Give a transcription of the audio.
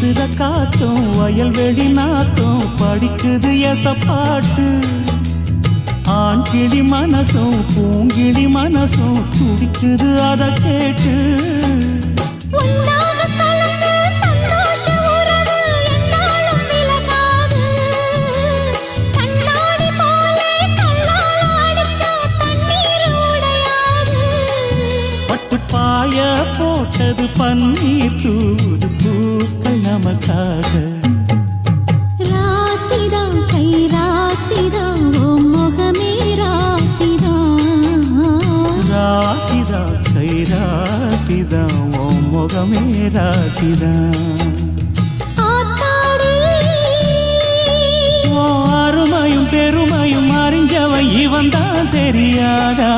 வீசுற காத்தும் வயல்வெளி நாத்தும் படிக்குது எசப்பாட்டு ஆண் கிளி மனசும் பூங்கிளி மனசும் துடிக்குது அத கேட்டு பாய போட்டது பன்னீர் தூது பூக்கள் நமக்காக ராசிதான் கை ராசிதான் ஓ முகமே ராசிதான் ராசிதான் கை ராசிதான் ஓ முகமே ராசிதான் அருமையும் பெருமையும் அறிஞ்சவன் இவன் தான் தெரியாதா